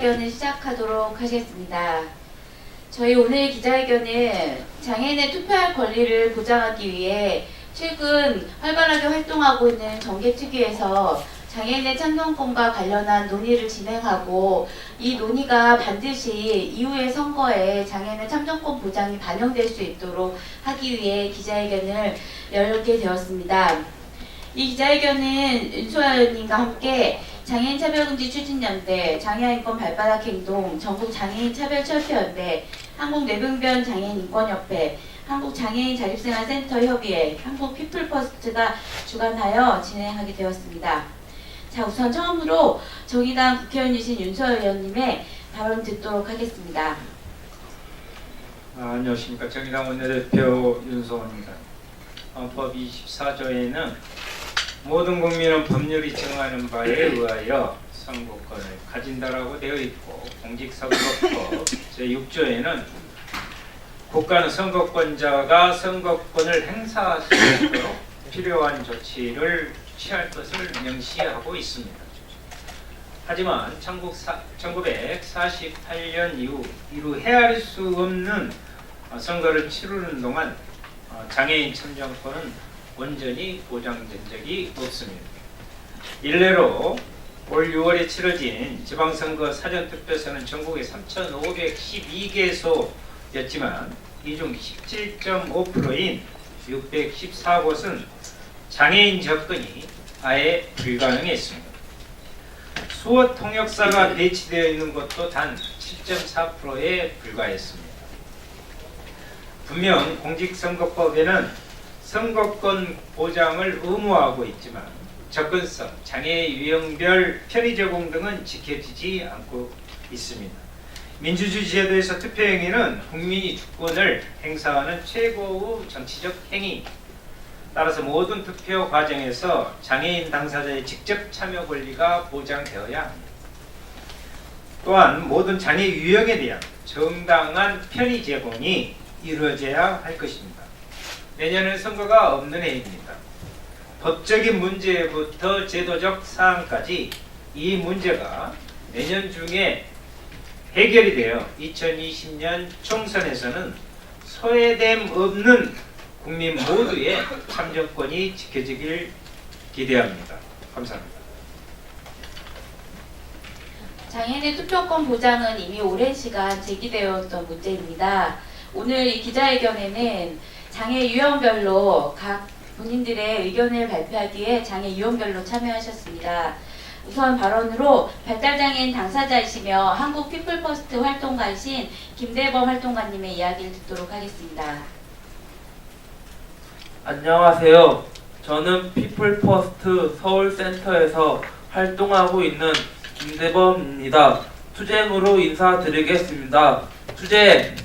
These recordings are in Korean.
기자회견을 시작하도록 하겠습니다. 저희 오늘 기자회견은 장애인의 투표할 권리를 보장하기 위해 최근 활발하게 활동하고 있는 정계특위에서 장애인의 참정권과 관련한 논의를 진행하고, 이 논의가 반드시 이후의 선거에 장애인의 참정권 보장이 반영될 수 있도록 하기 위해 기자회견을 열게 되었습니다. 이 기자회견은 윤소아 의원님과 함께 장애인 차별금지 추진연대, 장애인권 발바닥 행동, 전국장애인 차별철폐연대, 한국뇌병변 장애인인권협회, 한국장애인 자립생활센터 협의회, 한국피플퍼스트가 주관하여 진행하게 되었습니다. 자, 우선 처음으로 정의당 국회의원이신 윤소아 의원님의 발언 듣도록 하겠습니다. 안녕하십니까. 정의당 원내대표 윤소아입니다. 헌법 24조에는 모든 국민은 법률이 정하는 바에 의하여 선거권을 가진다라고 되어 있고, 공직선거법 제6조에는 국가는 선거권자가 선거권을 행사할 수 있도록 필요한 조치를 취할 것을 명시하고 있습니다. 하지만 1948년 이후 헤아릴 수 없는 선거를 치르는 동안 장애인 참정권은 온전히 보장된 적이 없습니다. 일례로 올 6월에 치러진 지방선거 사전투표소는 전국에 3,512개소였지만 이 중 17.5%인 614곳은 장애인 접근이 아예 불가능했습니다. 수어 통역사가 배치되어 있는 곳도 단 7.4%에 불과했습니다. 분명 공직선거법에는 선거권 보장을 의무화하고 있지만 접근성, 장애 유형별 편의 제공 등은 지켜지지 않고 있습니다. 민주주의 제도에서 투표 행위는 국민이 주권을 행사하는 최고의 정치적 행위. 따라서 모든 투표 과정에서 장애인 당사자의 직접 참여 권리가 보장되어야 합니다. 또한 모든 장애 유형에 대한 정당한 편의 제공이 이루어져야 할 것입니다. 내년은 선거가 없는 해입니다. 법적인 문제부터 제도적 사항까지 이 문제가 내년 중에 해결이 되어 2020년 총선에서는 소외됨 없는 국민 모두의 참정권이 지켜지길 기대합니다. 감사합니다. 장애인의 투표권 보장은 이미 오랜 시간 제기되었던 문제입니다. 오늘 이 기자회견에는 장애 유형별로 각 본인들의 의견을 발표하기에 장애 유형별로 참여하셨습니다. 우선 발언으로 발달장애인 당사자이시며 한국 피플퍼스트 활동가이신 김대범 활동가님의 이야기를 듣도록 하겠습니다. 안녕하세요. 저는 피플퍼스트 서울센터에서 활동하고 있는 김대범입니다. 투쟁으로 인사드리겠습니다. 투쟁!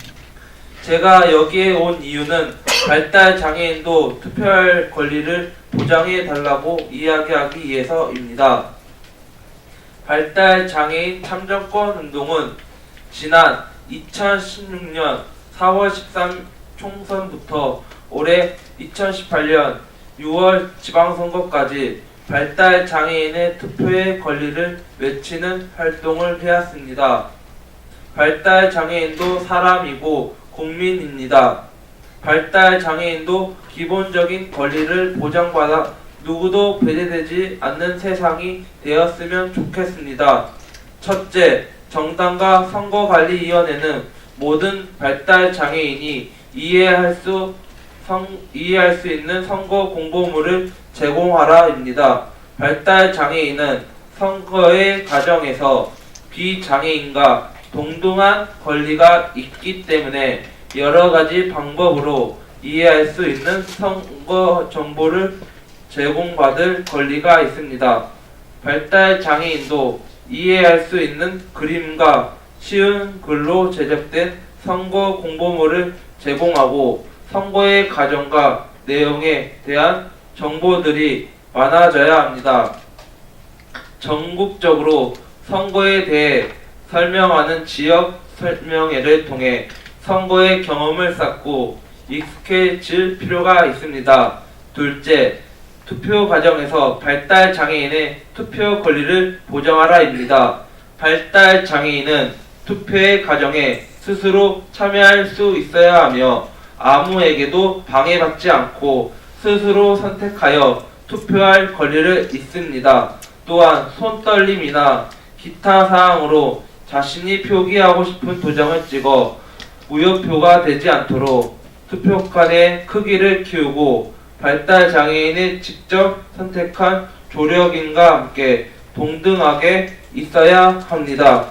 제가 여기에 온 이유는 발달 장애인도 투표할 권리를 보장해 달라고 이야기하기 위해서입니다. 발달 장애인 참정권 운동은 지난 2016년 4월 13일 총선부터 올해 2018년 6월 지방선거까지 발달 장애인의 투표의 권리를 외치는 활동을 해왔습니다. 발달 장애인도 사람이고 국민입니다. 발달 장애인도 기본적인 권리를 보장받아 누구도 배제되지 않는 세상이 되었으면 좋겠습니다. 첫째, 정당과 선거관리위원회는 모든 발달 장애인이 이해할 수 있는 선거 공보물을 제공하라입니다. 발달 장애인은 선거의 과정에서 비장애인과 동등한 권리가 있기 때문에 여러 가지 방법으로 이해할 수 있는 선거 정보를 제공받을 권리가 있습니다. 발달 장애인도 이해할 수 있는 그림과 쉬운 글로 제작된 선거 공보물을 제공하고 선거의 과정과 내용에 대한 정보들이 많아져야 합니다. 전국적으로 선거에 대해 설명하는 지역 설명회를 통해 선거의 경험을 쌓고 익숙해질 필요가 있습니다. 둘째, 투표 과정에서 발달 장애인의 투표 권리를 보장하라입니다. 발달 장애인은 투표의 과정에 스스로 참여할 수 있어야 하며 아무에게도 방해받지 않고 스스로 선택하여 투표할 권리를 있습니다. 또한 손떨림이나 기타 사항으로 자신이 표기하고 싶은 도장을 찍어 무효표가 되지 않도록 투표칸의 크기를 키우고 발달 장애인이 직접 선택한 조력인과 함께 동등하게 있어야 합니다.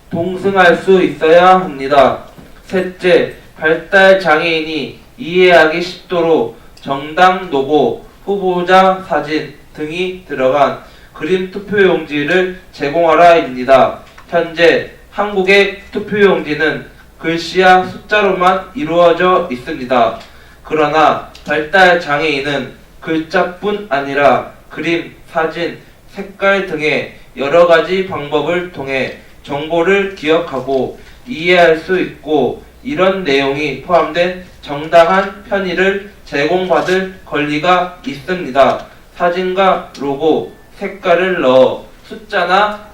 동승할 수 있어야 합니다. 셋째, 발달 장애인이 이해하기 쉽도록 정당 로고, 후보자 사진 등이 들어간 그림 투표용지를 제공하라입니다. 현재 한국의 투표용지는 글씨와 숫자로만 이루어져 있습니다. 그러나 발달 장애인은 글자뿐 아니라 그림, 사진, 색깔 등의 여러 가지 방법을 통해 정보를 기억하고 이해할 수 있고 이런 내용이 포함된 정당한 편의를 제공받을 권리가 있습니다. 사진과 로고, 색깔을 넣어 숫자나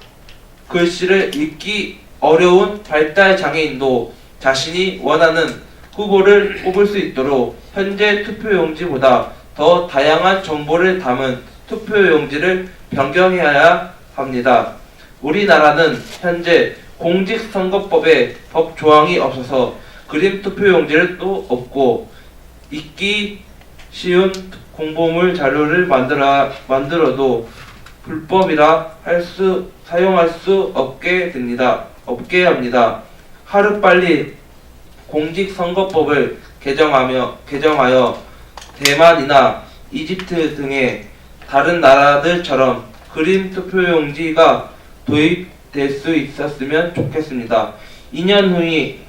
글씨를 읽기 어려운 발달 장애인도 자신이 원하는 후보를 뽑을 수 있도록 현재 투표용지보다 더 다양한 정보를 담은 투표용지를 변경해야 합니다. 우리나라는 현재 공직선거법에 법 조항이 없어서 그림 투표용지를 또 없고 읽기 쉬운 공보물 자료를 만들어도 불법이라 사용할 수 없게 합니다. 하루빨리 공직선거법을 개정하여 대만이나 이집트 등의 다른 나라들처럼 그림 투표용지가 도입될 수 있었으면 좋겠습니다. 2년 후인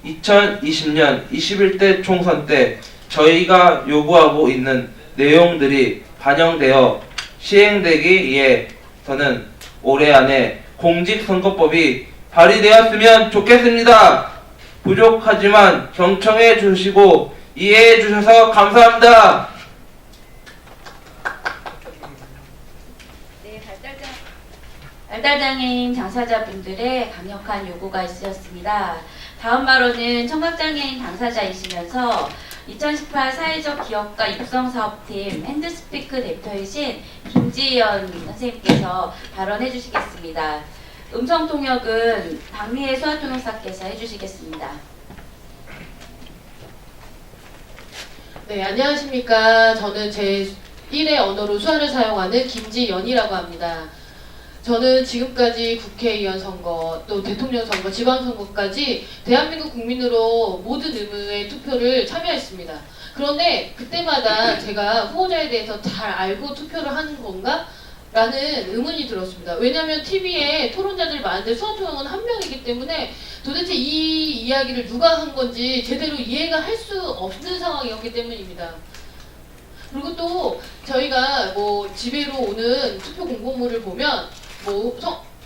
2020년 21대 총선 때 저희가 요구하고 있는 내용들이 반영되어 시행되기 위해서는 올해 안에 공직선거법이 발의되었으면 좋겠습니다. 부족하지만 경청해 주시고 이해해 주셔서 감사합니다. 네, 발달장애인 당사자분들의 강력한 요구가 있으셨습니다. 다음 발언은 청각장애인 당사자이시면서 2018 사회적 기업가 육성사업팀 핸드스피크 대표이신 김지연 선생님께서 발언해 주시겠습니다. 음성통역은 박미애 수화통역사께서 해주시겠습니다. 네, 안녕하십니까. 저는 제 1의 언어로 수화를 사용하는 김지연이라고 합니다. 저는 지금까지 국회의원 선거, 또 대통령 선거, 지방선거까지 대한민국 국민으로 모든 의무의 투표를 참여했습니다. 그런데 그때마다 제가 후보자에 대해서 잘 알고 투표를 하는 건가? 라는 의문이 들었습니다. 왜냐하면 TV에 토론자들이 많은데 수화통역은 한 명이기 때문에 도대체 이 이야기를 누가 한 건지 제대로 이해가 할 수 없는 상황이었기 때문입니다. 그리고 또 저희가 뭐 집에로 오는 투표 공고물을 보면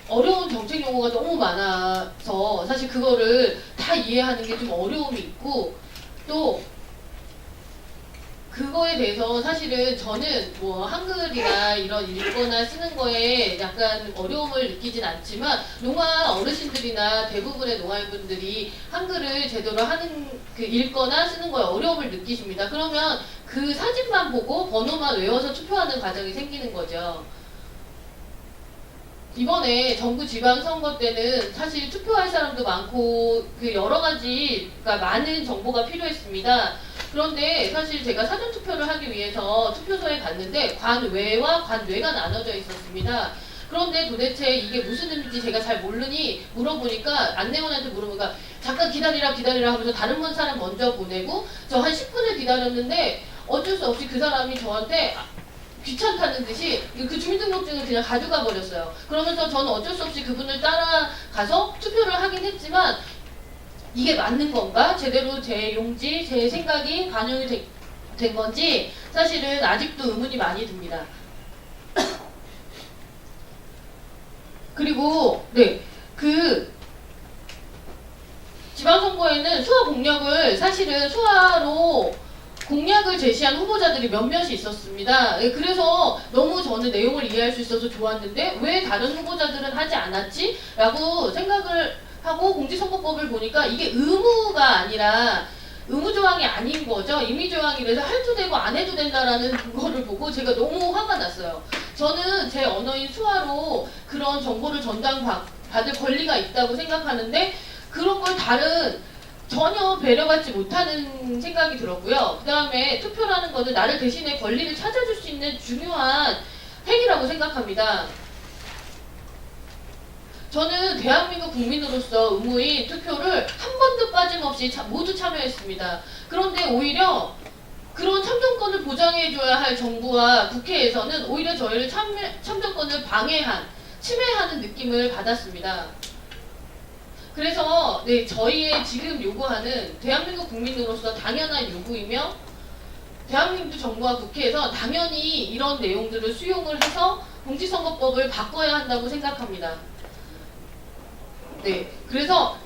어려운 정책 용어가 너무 많아서 사실 그거를 다 이해하는 게 좀 어려움이 있고 또 그거에 대해서 사실은 저는 뭐 한글이나 이런 읽거나 쓰는 거에 약간 어려움을 느끼진 않지만 농아 어르신들이나 대부분의 농아인분들이 한글을 제대로 하는 읽거나 쓰는 거에 어려움을 느끼십니다. 그러면 그 사진만 보고 번호만 외워서 투표하는 과정이 생기는 거죠. 이번에 정부 지방선거 때는 사실 투표할 사람도 많고 여러 가지가 많은 정보가 필요했습니다. 그런데 사실 제가 사전투표를 하기 위해서 투표소에 갔는데 관외와 관뇌가 나눠져 있었습니다. 그런데 도대체 이게 무슨 의미인지 제가 잘 모르니 물어보니까 안내원한테 물어보니까 잠깐 기다리라 하면서 다른 사람 먼저 보내고 저 한 10분을 기다렸는데 어쩔 수 없이 그 사람이 저한테 귀찮다는 듯이 그 주민등록증을 그냥 가져가 버렸어요. 그러면서 저는 어쩔 수 없이 그분을 따라가서 투표를 하긴 했지만 이게 맞는 건가? 제대로 제 용지, 제 생각이 반영이 된 건지 사실은 아직도 의문이 많이 듭니다. 그리고 지방선거에는 수화 공약을 사실은 수화로 공약을 제시한 후보자들이 몇몇이 있었습니다. 예, 그래서 너무 저는 내용을 이해할 수 있어서 좋았는데 왜 다른 후보자들은 하지 않았지? 라고 생각을 하고 공직선거법을 보니까 이게 의무가 아니라 의무조항이 아닌 거죠. 임의조항이라서 해도 되고 안 해도 된다라는 거를 보고 제가 너무 화가 났어요. 저는 제 언어인 수화로 그런 정보를 전달받을 권리가 있다고 생각하는데 그런 걸 다른 전혀 배려받지 못하는 생각이 들었고요. 그 다음에 투표라는 것은 나를 대신에 권리를 찾아줄 수 있는 중요한 행위라고 생각합니다. 저는 대한민국 국민으로서 의무인 투표를 한 번도 빠짐없이 모두 참여했습니다. 그런데 오히려 그런 참정권을 보장해줘야 할 정부와 국회에서는 오히려 저희를 참정권을 방해한, 침해하는 느낌을 받았습니다. 그래서 네, 저희의 지금 요구하는 대한민국 국민으로서 당연한 요구이며 대한민국 정부와 국회에서 당연히 이런 내용들을 수용을 해서 공직선거법을 바꿔야 한다고 생각합니다. 네, 그래서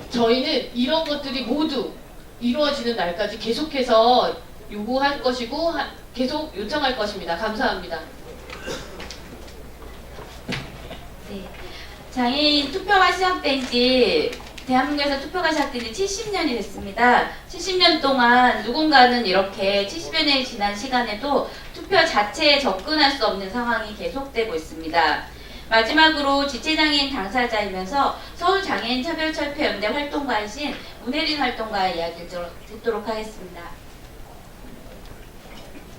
저희는 이런 것들이 모두 이루어지는 날까지 계속해서 요구할 것이고 계속 요청할 것입니다. 감사합니다. 네. 장애인 투표가 시작된 지 대한민국에서 투표가 시작된 지 70년이 됐습니다. 70년 동안 누군가는 이렇게 70여 년이 지난 시간에도 투표 자체에 접근할 수 없는 상황이 계속되고 있습니다. 마지막으로 지체장애인 당사자이면서 서울장애인차별철폐연대 활동가이신 문혜린 활동가의 이야기를 듣도록 하겠습니다.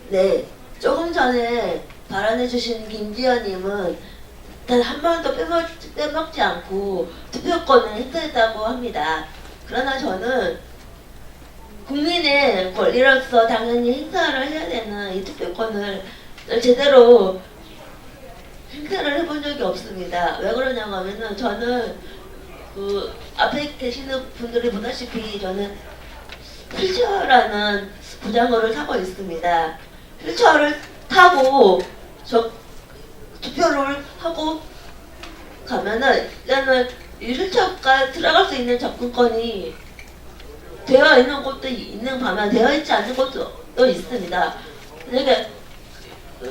네, 조금 전에 발언해주신 김지연님은 단 한 번도 빼먹지 않고 투표권을 행사했다고 합니다. 그러나 저는 국민의 권리로서 당연히 행사를 해야 되는 이 투표권을 제대로 행사를 해본 적이 없습니다. 왜 그러냐고 하면은 저는 그 앞에 계시는 분들이 보다시피 저는 휠체어라는 부장어를 타고 있습니다. 휠체어를 타고 투표를 하고 가면은 일단은 이 휠체어가 들어갈 수 있는 접근권이 되어 있는 곳도 있는 반면 되어 있지 않는 곳도 또 있습니다. 그러니까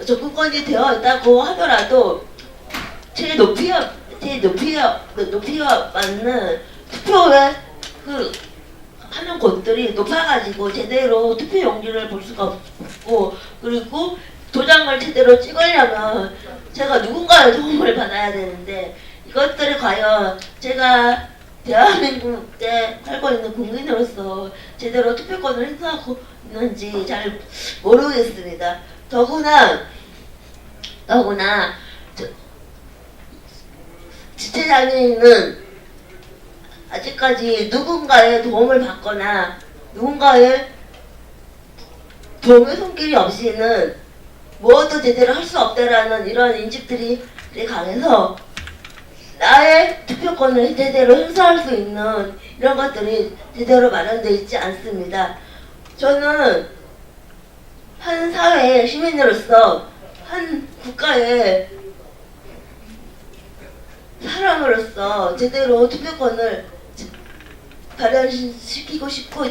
접근권이 되어 있다고 하더라도 제 높이와 맞는 투표에 그 하는 곳들이 높아가지고 제대로 투표 용지를 볼 수가 없고, 그리고 도장을 제대로 찍으려면 제가 누군가의 도움을 받아야 되는데 이것들이 과연 제가 대한민국에 살고 있는 국민으로서 제대로 투표권을 행사하고 있는지 잘 모르겠습니다. 더구나 지체장애인은 아직까지 누군가의 도움을 받거나 누군가의 도움의 손길이 없이는 무엇도 제대로 할 수 없다라는 이런 인식들이 되게 강해서 나의 투표권을 제대로 행사할 수 있는 이런 것들이 제대로 마련되어 있지 않습니다. 저는 한 사회의 시민으로서 한 국가의 사람으로서 제대로 투표권을 발현시키고 싶고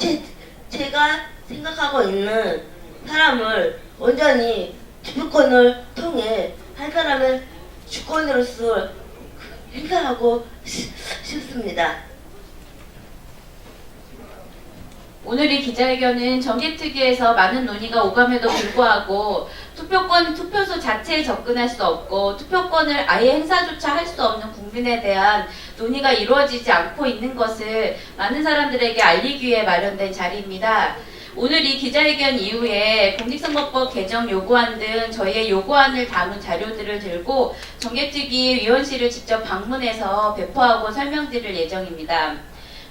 제가 생각하고 있는 사람을 온전히 투표권을 통해 한 사람의 주권으로서 행사하고 싶습니다. 오늘 이 기자회견은 정개특위에서 많은 논의가 오감에도 불구하고 투표소 자체에 접근할 수 없고 투표권을 아예 행사조차 할 수 없는 국민에 대한 논의가 이루어지지 않고 있는 것을 많은 사람들에게 알리기 위해 마련된 자리입니다. 오늘 이 기자회견 이후에 공직선거법 개정 요구안 등 저희의 요구안을 담은 자료들을 들고 정개특위 위원실을 직접 방문해서 배포하고 설명드릴 예정입니다.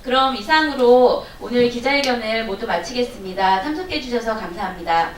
그럼 이상으로 오늘 기자회견을 모두 마치겠습니다. 참석해 주셔서 감사합니다.